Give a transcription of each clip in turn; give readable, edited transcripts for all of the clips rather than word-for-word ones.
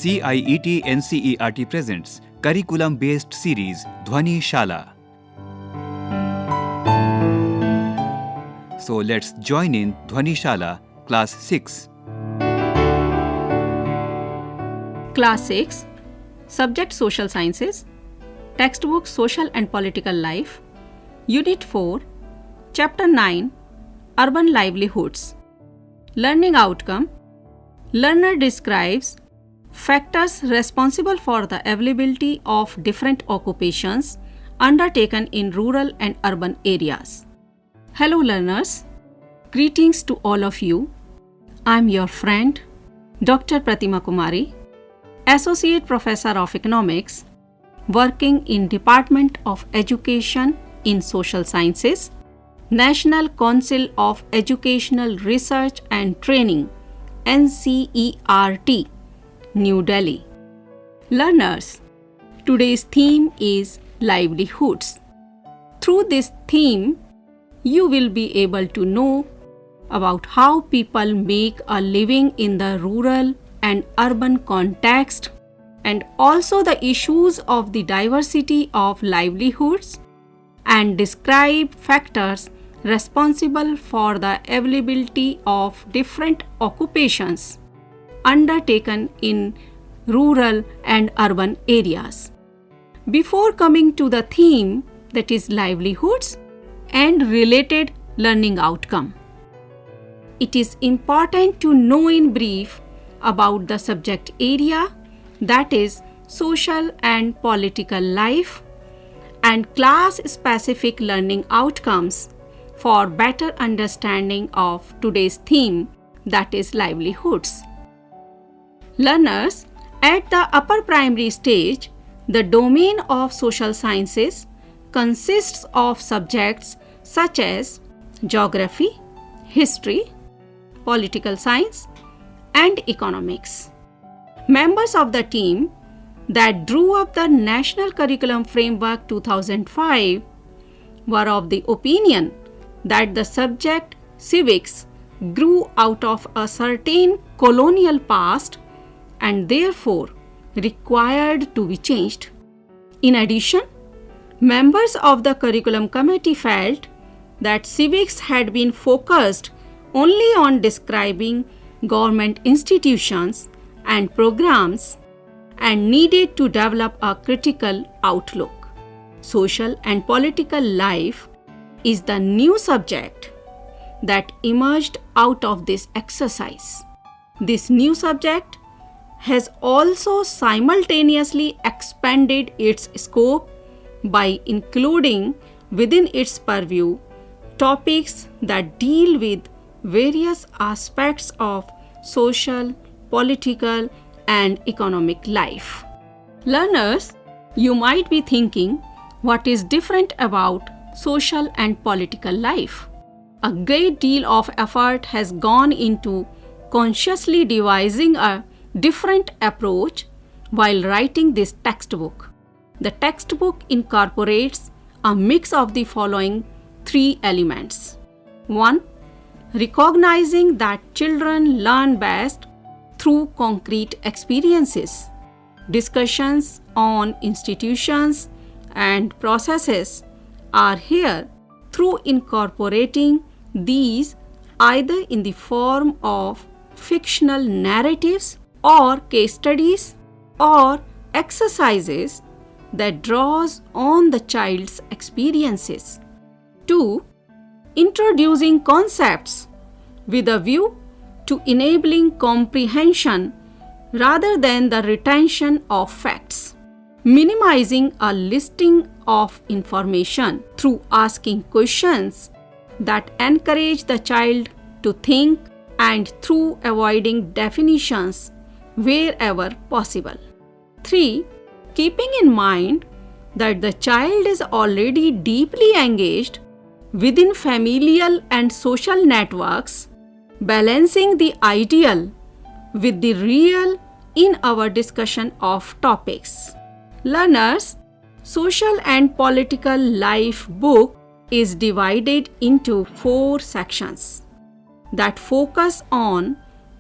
CIET-NCERT presents curriculum-based series Dhwani Shala. So let's join in Dhwani Shala, Class 6. Class 6, Subject Social Sciences, Textbook Social and Political Life, Unit 4, Chapter 9, Urban Livelihoods. Learning Outcome. Learner describes factors responsible for the availability of different occupations undertaken in rural and urban areas. Hello learners, greetings to all of you. I am your friend, Dr. Pratima Kumari, Associate Professor of Economics, working in Department of Education in Social Sciences, National Council of Educational Research and Training, NCERT, New Delhi. Learners, today's theme is livelihoods. Through this theme, you will be able to know about how people make a living in the rural and urban context, and also the issues of the diversity of livelihoods, and describe factors responsible for the availability of different occupations undertaken in rural and urban areas. Before coming to the theme, that is livelihoods and related learning outcome, it is important to know in brief about the subject area, that is social and political life, and class-specific learning outcomes for better understanding of today's theme, that is livelihoods. Learners, at the upper primary stage, the domain of social sciences consists of subjects such as geography, history, political science, and economics. Members of the team that drew up the National Curriculum Framework 2005 were of the opinion that the subject civics grew out of a certain colonial past and therefore required to be changed. In addition, members of the curriculum committee felt that civics had been focused only on describing government institutions and programs and needed to develop a critical outlook. Social and political life is the new subject that emerged out of this exercise. This new subject has also simultaneously expanded its scope by including within its purview topics that deal with various aspects of social, political, and economic life. Learners, you might be thinking, what is different about social and political life? A great deal of effort has gone into consciously devising a different approach while writing this textbook. The textbook incorporates a mix of the following three elements. 1. Recognizing that children learn best through concrete experiences. Discussions on institutions and processes are here through incorporating these either in the form of fictional narratives or case studies or exercises that draws on the child's experiences. 2. Introducing concepts with a view to enabling comprehension rather than the retention of facts. Minimizing a listing of information through asking questions that encourage the child to think and through avoiding definitions wherever possible. 3. Keeping in mind that the child is already deeply engaged within familial and social networks, balancing the ideal with the real in our discussion of topics. Learners, Social and Political Life book is divided into 4 sections that focus on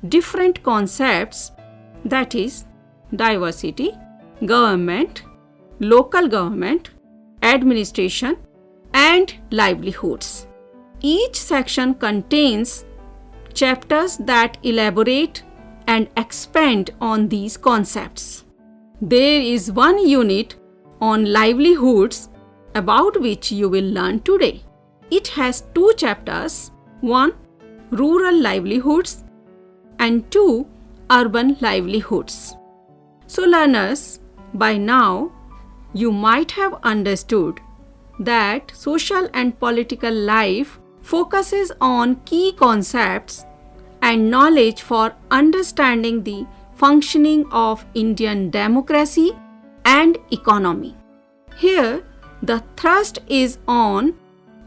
different concepts, that is, diversity, government, local government, administration, and livelihoods. Each section contains chapters that elaborate and expand on these concepts. There is one unit on livelihoods about which you will learn today. It has two chapters, one rural livelihoods and two urban livelihoods. So learners, by now you might have understood that social and political life focuses on key concepts and knowledge for understanding the functioning of Indian democracy and economy. Here, the thrust is on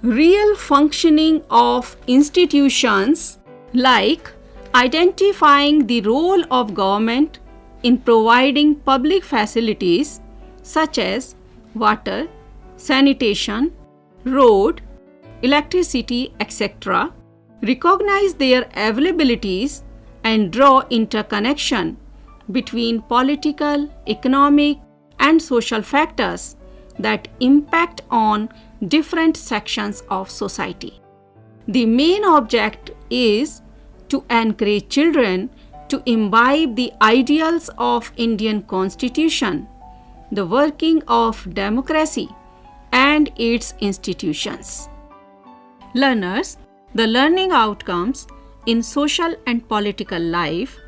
real functioning of institutions, like identifying the role of government in providing public facilities such as water, sanitation, road, electricity, etc., recognize their availabilities and draw interconnection between political, economic, and social factors that impact on different sections of society. The main object is to encourage children to imbibe the ideals of Indian Constitution, the working of democracy, and its institutions. Learners, the learning outcomes in social and political life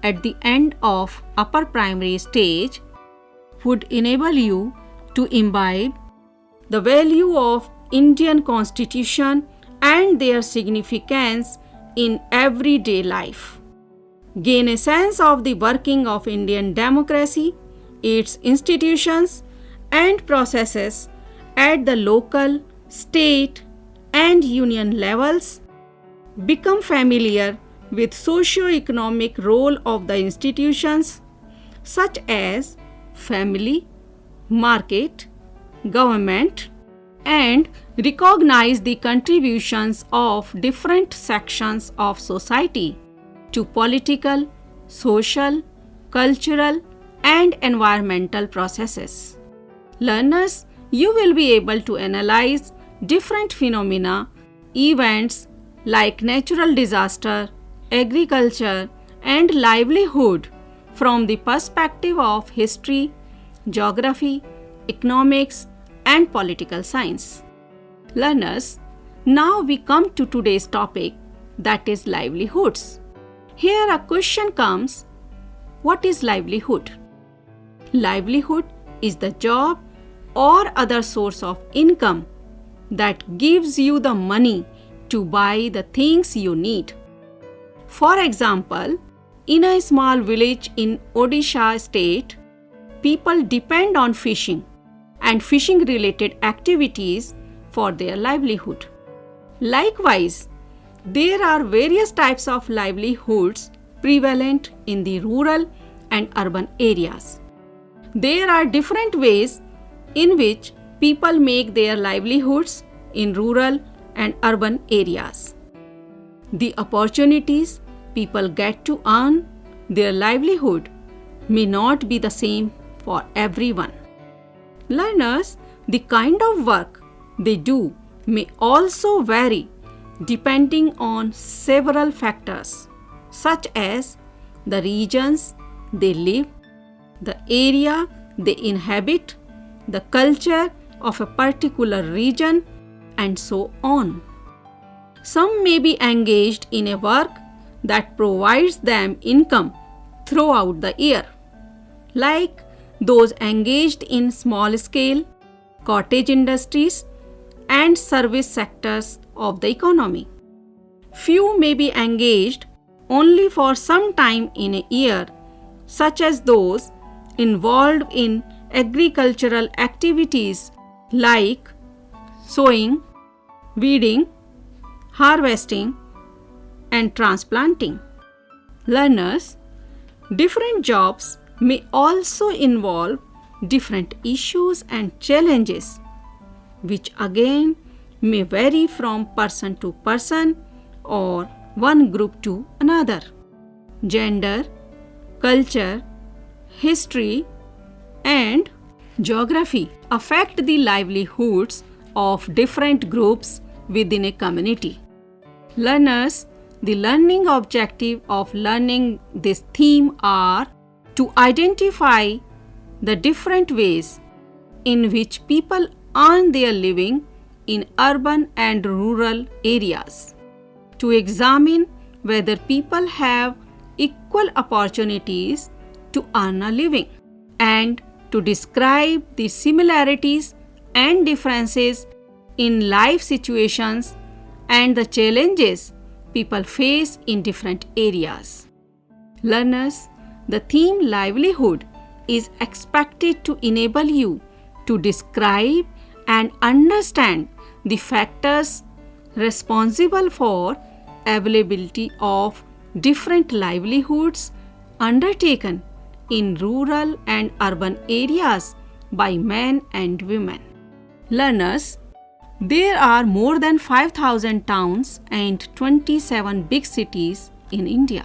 at the end of upper primary stage would enable you to imbibe the value of Indian Constitution and their significance in everyday life. Gain a sense of the working of Indian democracy, its institutions and processes at the local, state, and union levels. Become familiar with socio-economic role of the institutions such as family, market, government, and recognize the contributions of different sections of society to political, social, cultural, and environmental processes. Learners, you will be able to analyze different phenomena, events like natural disaster, agriculture, and livelihood from the perspective of history, geography, economics, and political science. Learners, now we come to today's topic, that is livelihoods. Here a question comes, what is livelihood? Livelihood is the job or other source of income that gives you the money to buy the things you need. For example, in a small village in Odisha state, people depend on fishing and fishing related activities for their livelihood. Likewise, there are various types of livelihoods prevalent in the rural and urban areas. There are different ways in which people make their livelihoods in rural and urban areas. The opportunities people get to earn their livelihood may not be the same for everyone. Learners, the kind of work they do may also vary depending on several factors such as the regions they live, the area they inhabit, the culture of a particular region, and so on. Some may be engaged in a work that provides them income throughout the year, like those engaged in small-scale cottage industries and service sectors of the economy. Few may be engaged only for some time in a year, such as those involved in agricultural activities like sowing, weeding, harvesting, and transplanting. Learners, different jobs may also involve different issues and challenges, which again may vary from person to person or one group to another. Gender, culture, history, and geography affect the livelihoods of different groups within a community. Learners, the learning objective of learning this theme are to identify the different ways in which people earn their living in urban and rural areas, to examine whether people have equal opportunities to earn a living, and to describe the similarities and differences in life situations and the challenges people face in different areas. Learners, the theme livelihood is expected to enable you to describe and understand the factors responsible for availability of different livelihoods undertaken in rural and urban areas by men and women. Learners, there are more than 5,000 towns and 27 big cities in India.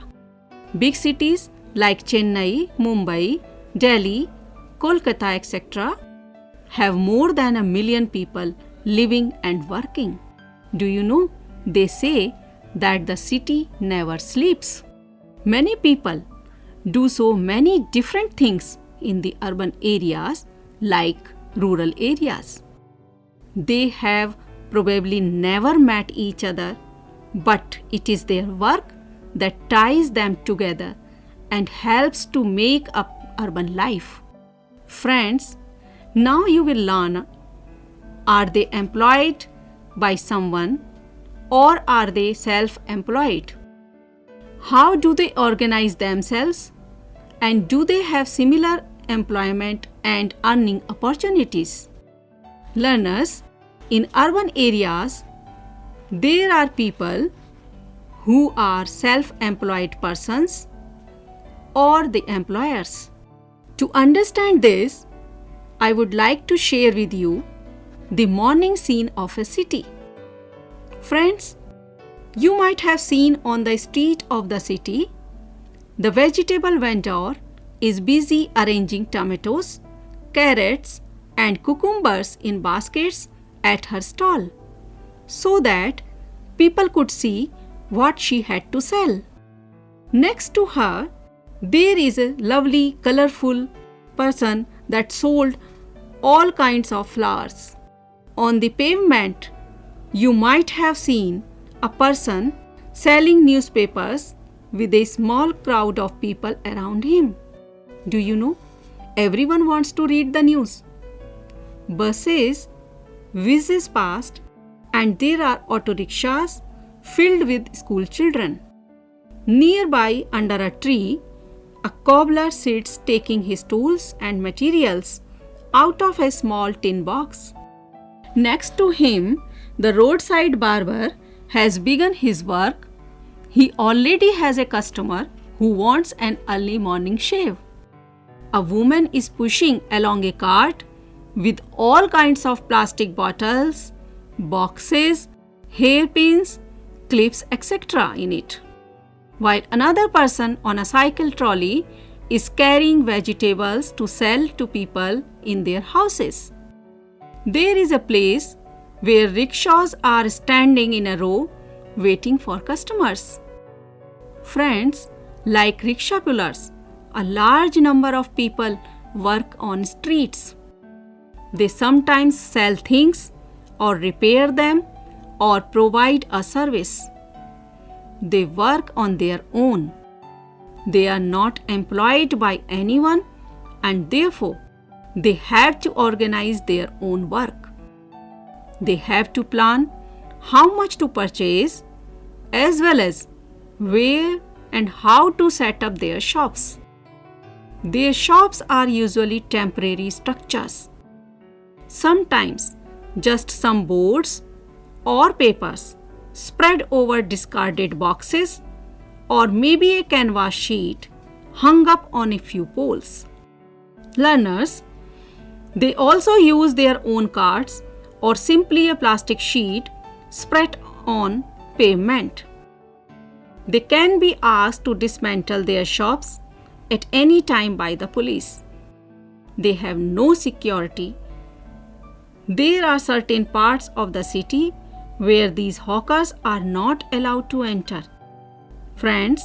Big cities like Chennai, Mumbai, Delhi, Kolkata, etc. have more than 1 million people living and working. Do you know, they say that the city never sleeps. Many people do so many different things in the urban areas like rural areas. They have probably never met each other, but it is their work that ties them together and helps to make up urban life. Friends, now you will learn, are they employed by someone or are they self-employed? How do they organize themselves? And do they have similar employment and earning opportunities? Learners, in urban areas, there are people who are self-employed persons or the employers. To understand this, I would like to share with you the morning scene of a city. Friends, you might have seen on the street of the city, the vegetable vendor is busy arranging tomatoes, carrots, and cucumbers in baskets at her stall, so that people could see what she had to sell. Next to her, there is a lovely, colorful person that sold all kinds of flowers. On the pavement, you might have seen a person selling newspapers with a small crowd of people around him. Do you know, everyone wants to read the news. Buses whizzes past and there are auto rickshaws filled with school children. Nearby, under a tree, a cobbler sits taking his tools and materials out of a small tin box. Next to him, the roadside barber has begun his work. He already has a customer who wants an early morning shave. A woman is pushing along a cart with all kinds of plastic bottles, boxes, hairpins, clips, etc. in it, while another person on a cycle trolley is carrying vegetables to sell to people in their houses. There is a place where rickshaws are standing in a row waiting for customers. Friends, like rickshaw pullers, a large number of people work on streets. They sometimes sell things or repair them or provide a service. They work on their own. They are not employed by anyone and therefore they have to organize their own work. They have to plan how much to purchase as well as where and how to set up their shops. Their shops are usually temporary structures. Sometimes just some boards or papers spread over discarded boxes or maybe a canvas sheet hung up on a few poles. Learners, they also use their own carts or simply a plastic sheet spread on pavement. They can be asked to dismantle their shops at any time by the police. They have no security. There are certain parts of the city where these hawkers are not allowed to enter. Friends,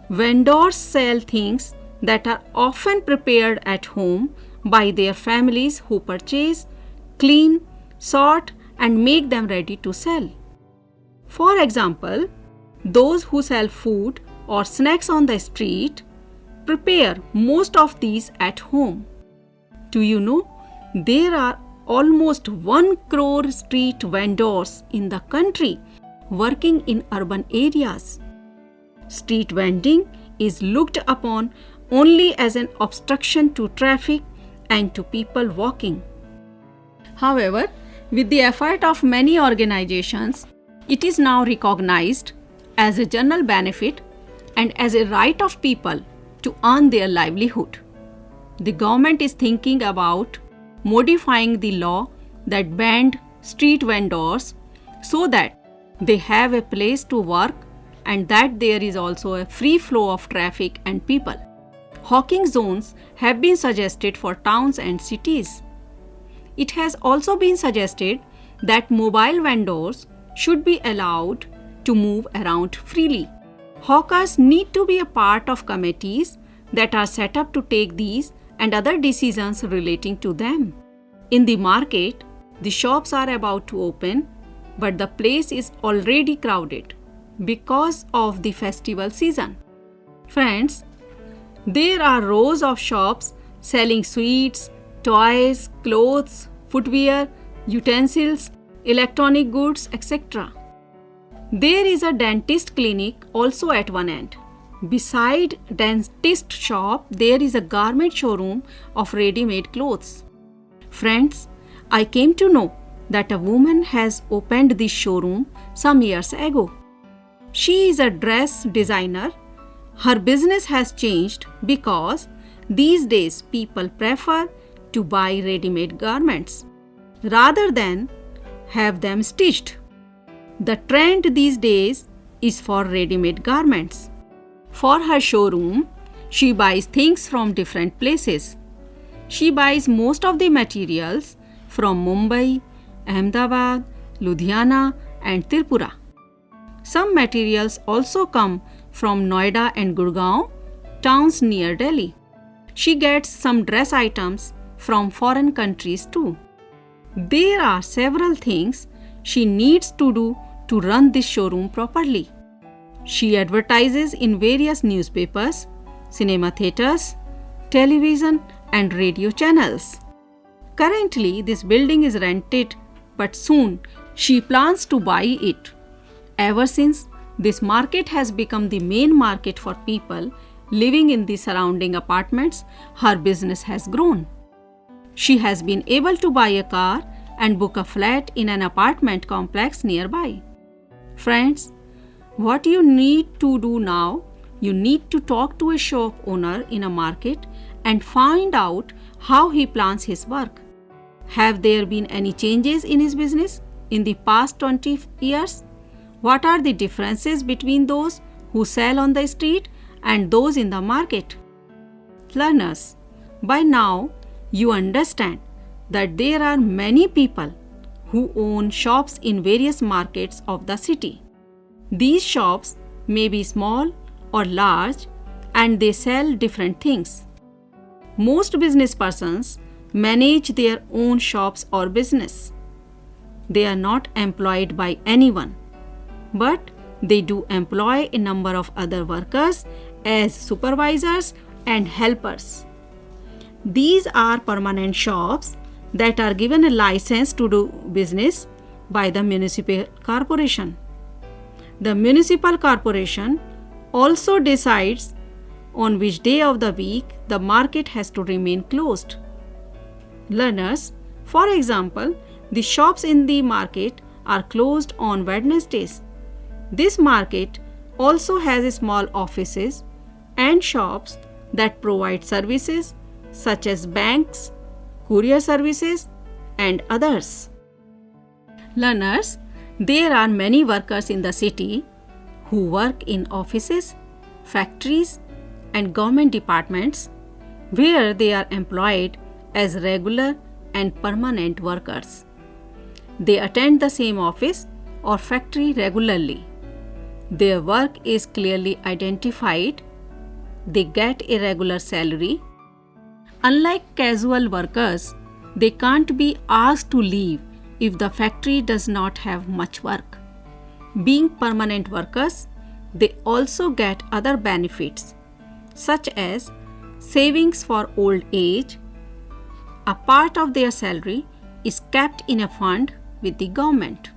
vendors sell things that are often prepared at home by their families who purchase, clean, sort, and make them ready to sell. For example, those who sell food or snacks on the street prepare most of these at home. Do you know there are almost 1 crore street vendors in the country working in urban areas? Street vending is looked upon only as an obstruction to traffic and to people walking. However, with the effort of many organizations, it is now recognized as a general benefit and as a right of people to earn their livelihood. The government is thinking about modifying the law that banned street vendors so that they have a place to work and that there is also a free flow of traffic and people. Hawking zones have been suggested for towns and cities. It has also been suggested that mobile vendors should be allowed to move around freely. Hawkers need to be a part of committees that are set up to take these and other decisions relating to them. In the market, the shops are about to open, but the place is already crowded because of the festival season. Friends, there are rows of shops selling sweets, toys, clothes, footwear, utensils, electronic goods, etc. There is a dentist clinic also at one end. Beside dentist shop, there is a garment showroom of ready-made clothes. Friends, I came to know that a woman has opened this showroom some years ago. She is a dress designer. Her business has changed because these days people prefer to buy ready-made garments rather than have them stitched. The trend these days is for ready-made garments. For her showroom, she buys things from different places. She buys most of the materials from Mumbai, Ahmedabad, Ludhiana, and Tripura. Some materials also come from Noida and Gurgaon, towns near Delhi. She gets some dress items from foreign countries too. There are several things she needs to do to run this showroom properly. She advertises in various newspapers, cinema theatres, television, and radio channels. Currently, this building is rented, but soon she plans to buy it. Ever since this market has become the main market for people living in the surrounding apartments, her business has grown. She has been able to buy a car and book a flat in an apartment complex nearby. Friends, what you need to do now, you need to talk to a shop owner in a market and find out how he plans his work. Have there been any changes in his business in the past 20 years? What are the differences between those who sell on the street and those in the market? Learners, by now you understand that there are many people who own shops in various markets of the city. These shops may be small or large and they sell different things. Most business persons manage their own shops or business. They are not employed by anyone, but they do employ a number of other workers as supervisors and helpers. These are permanent shops that are given a license to do business by the municipal corporation. The municipal corporation also decides on which day of the week the market has to remain closed. Learners, for example, the shops in the market are closed on Wednesdays. This market also has small offices and shops that provide services such as banks, courier services, and others. Learners, there are many workers in the city who work in offices, factories, and government departments where they are employed as regular and permanent workers. They attend the same office or factory regularly. Their work is clearly identified. They get a regular salary. Unlike casual workers, they can't be asked to leave if the factory does not have much work. Being permanent workers, they also get other benefits such as savings for old age. A part of their salary is kept in a fund with the government.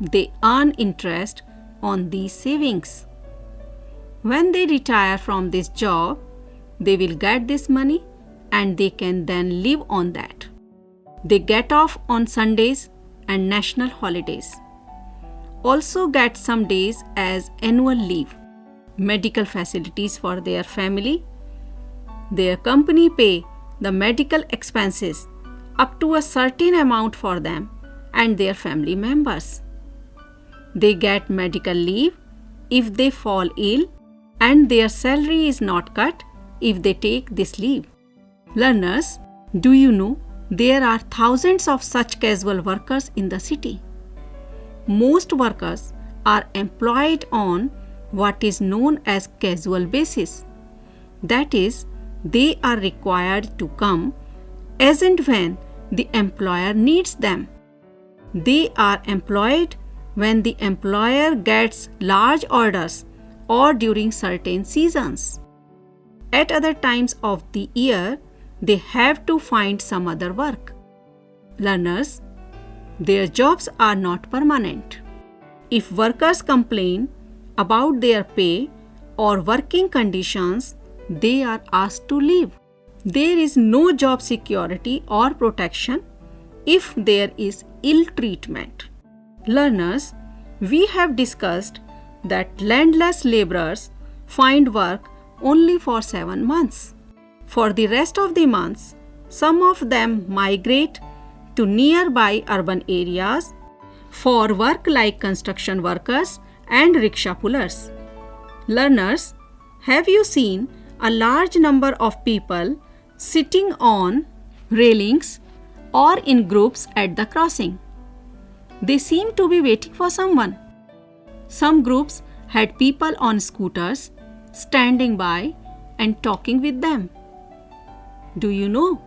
They earn interest on these savings. When they retire from this job, they will get this money and they can then live on that. They get off on Sundays and national holidays. Also get some days as annual leave, medical facilities for their family. Their company pay the medical expenses up to a certain amount for them and their family members. They get medical leave if they fall ill and their salary is not cut if they take this leave. Learners, do you know there are thousands of such casual workers in the city? Most workers are employed on what is known as casual basis. That is, they are required to come as and when the employer needs them. They are employed when the employer gets large orders or during certain seasons. At other times of the year, they have to find some other work. Learners, their jobs are not permanent. If workers complain about their pay or working conditions, they are asked to leave. There is no job security or protection if there is ill treatment. Learners, we have discussed that landless laborers find work only for 7 months. For the rest of the months, some of them migrate to nearby urban areas for work like construction workers and rickshaw pullers. Learners, have you seen a large number of people sitting on railings or in groups at the crossing? They seem to be waiting for someone. Some groups had people on scooters standing by and talking with them. Do you know?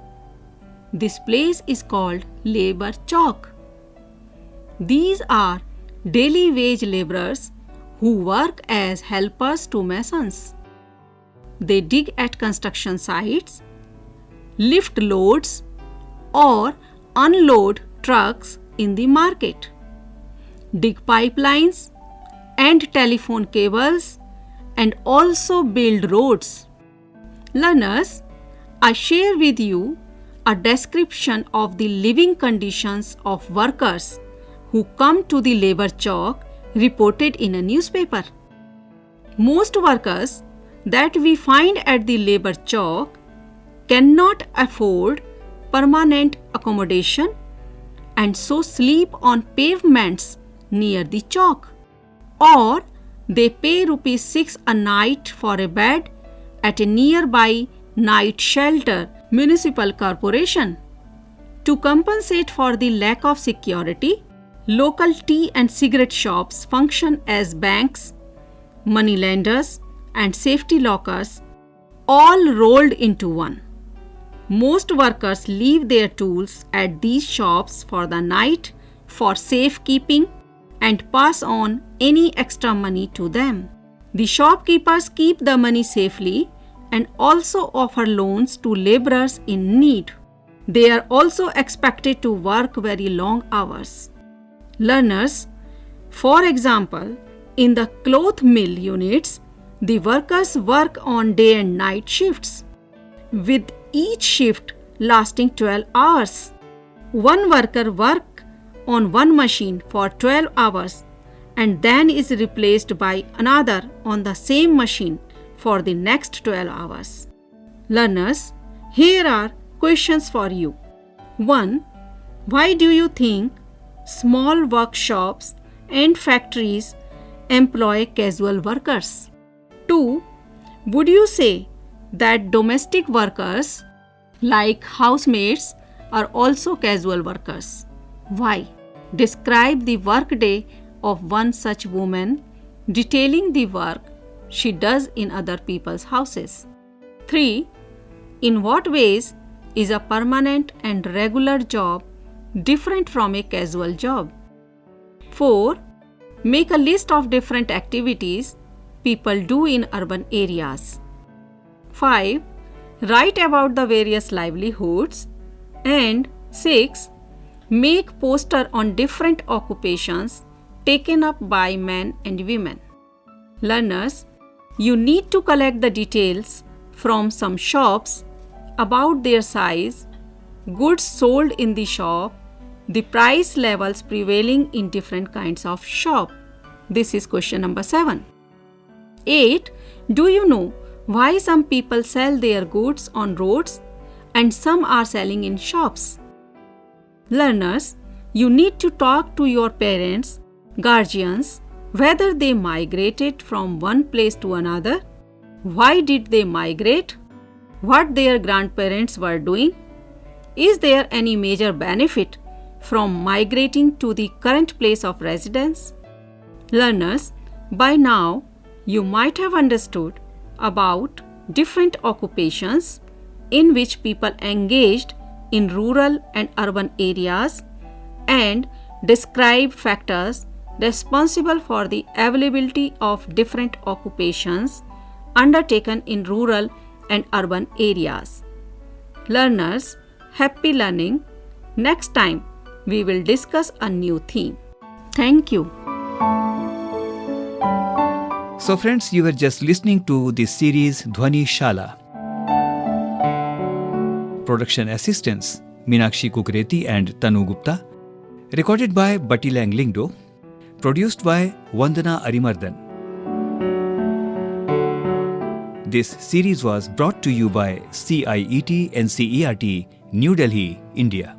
This place is called Labor Chalk. These are daily wage laborers who work as helpers to masons. They dig at construction sites, lift loads, or unload trucks in the market, dig pipelines and telephone cables, and also build roads. Learners, I share with you a description of the living conditions of workers who come to the labor chalk reported in a newspaper. Most workers that we find at the labor chalk cannot afford permanent accommodation and so sleep on pavements near the chalk, or they pay ₹6 a night for a bed at a nearby night shelter municipal corporation. To compensate for the lack of security, local tea and cigarette shops function as banks, money lenders, and safety lockers, all rolled into one. Most workers leave their tools at these shops for the night for safekeeping and pass on any extra money to them. The shopkeepers keep the money safely and also offer loans to laborers in need. They are also expected to work very long hours. Learners, for example, in the cloth mill units, the workers work on day and night shifts, with each shift lasting 12 hours. One worker works on one machine for 12 hours and then is replaced by another on the same machine for the next 12 hours. Learners, here are questions for you. 1. Why do you think small workshops and factories employ casual workers? 2. Would you say that domestic workers like housemaids are also casual workers? Why? Describe the workday of one such woman, detailing the work she does in other people's houses. 3. In what ways is a permanent and regular job different from a casual job? 4. Make a list of different activities people do in urban areas. 5. Write about the various livelihoods. And 6. Make poster on different occupations taken up by men and women. Learners, you need to collect the details from some shops about their size, goods sold in the shop, the price levels prevailing in different kinds of shop. This is question number 7. 8. Do you know why some people sell their goods on roads and some are selling in shops? Learners, you need to talk to your parents, guardians, whether they migrated from one place to another, why did they migrate, what their grandparents were doing, is there any major benefit from migrating to the current place of residence? Learners, by now you might have understood about different occupations in which people engaged in rural and urban areas and describe factors responsible for the availability of different occupations undertaken in rural and urban areas. Learners, happy learning. Next time, we will discuss a new theme. Thank you. So friends, you were just listening to the series Dhwani Shala. Production assistants Meenakshi Kukreti and Tanu Gupta. Recorded by Bati Langlingdo. Produced by Vandana Arimardhan. This series was brought to you by CIET-NCERT, New Delhi, India.